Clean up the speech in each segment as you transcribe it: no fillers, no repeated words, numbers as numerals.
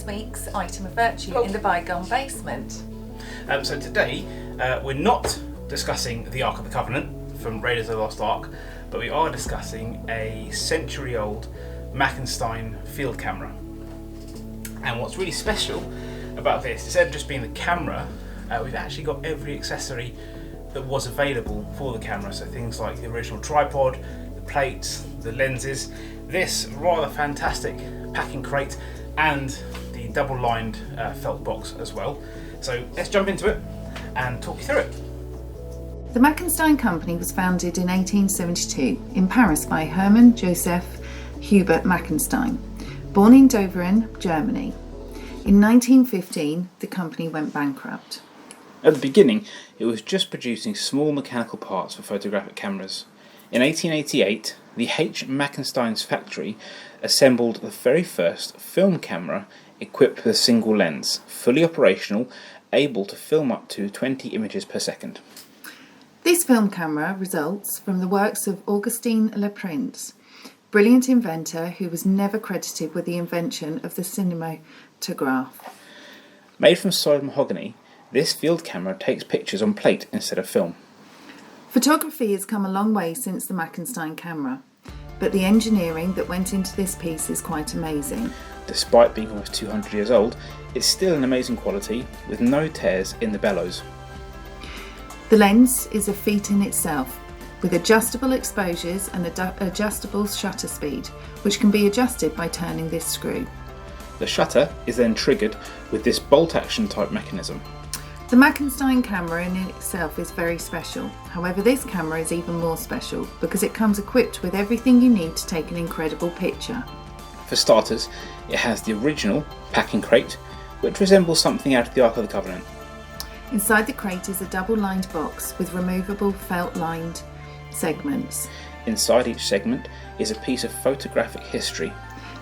this week's item of virtue in the bygone basement. So today we're not discussing the Ark of the Covenant from Raiders of the Lost Ark, but we are discussing a century-old Mackenstein Field Camera. And what's really special about this, instead of just being the camera, we've actually got every accessory that was available for the camera. So things like the original tripod, the plates, the lenses, this rather fantastic packing crate, and the double-lined felt box as well. So let's jump into it and talk you through it. The Mackenstein Company was founded in 1872 in Paris by Hermann Joseph Hubert Mackenstein, born in Doveren, Germany. In 1915, the company went bankrupt. At the beginning, it was just producing small mechanical parts for photographic cameras. In 1888, the H. Mackenstein's factory assembled the very first film camera equipped with a single lens, fully operational, able to film up to 20 images per second. This film camera results from the works of Augustin Leprince, brilliant inventor who was never credited with the invention of the cinematograph. Made from solid mahogany, this field camera takes pictures on plate instead of film. Photography has come a long way since the Mackenstein camera, but the engineering that went into this piece is quite amazing. Despite being almost 200 years old, it's still an amazing quality with no tears in the bellows. The lens is a feat in itself, with adjustable exposures and adjustable shutter speed, which can be adjusted by turning this screw. The shutter is then triggered with this bolt action type mechanism. The Mackenstein camera in itself is very special. However, this camera is even more special because it comes equipped with everything you need to take an incredible picture. For starters, it has the original packing crate, which resembles something out of the Ark of the Covenant. Inside the crate is a double-lined box with removable felt-lined segments. Inside each segment is a piece of photographic history.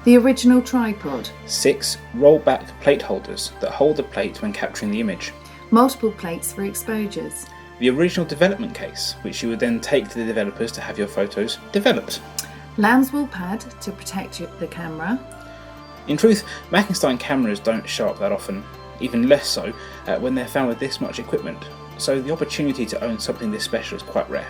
The original tripod. 6 roll-back plate holders that hold the plate when capturing the image. Multiple plates for exposures. The original development case, which you would then take to the developers to have your photos developed. Lamb's wool pad to protect the camera. In truth, Mackenstein cameras don't show up that often, even less so when they're found with this much equipment, so the opportunity to own something this special is quite rare.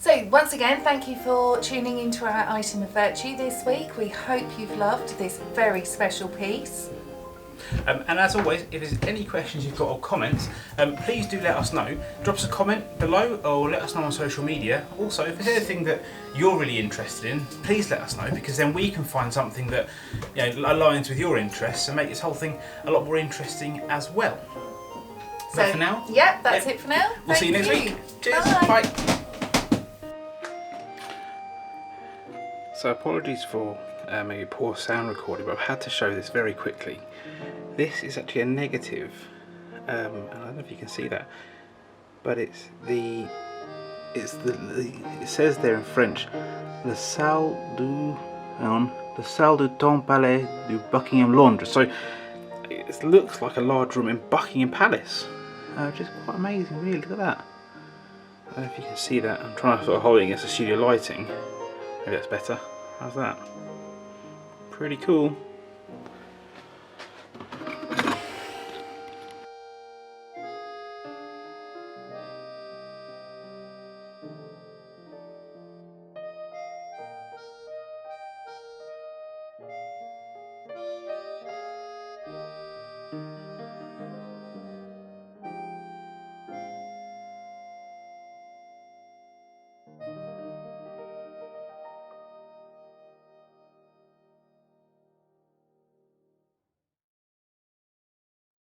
So once again, thank you for tuning into our item of virtue this week. We hope you've loved this very special piece. And as always, if there's any questions you've got or comments, please do let us know. Drop us a comment below or let us know on social media. Also, if there's anything that you're really interested in, please let us know, because then we can find something that aligns with your interests and make this whole thing a lot more interesting as well. So for now? Yep, that's it for now. We'll see you next week. Cheers. Bye. Bye. So apologies for maybe poor sound recording, but I've had to show this very quickly. This is actually a negative, and I don't know if you can see that, but it says there in French, the salle du Temps Palais du Buckingham Londres. So it looks like a large room in Buckingham Palace, which is quite amazing, really. Look at that. I don't know if you can see that. I'm trying to sort of hold it against the studio lighting. Maybe that's better. How's that? Pretty cool.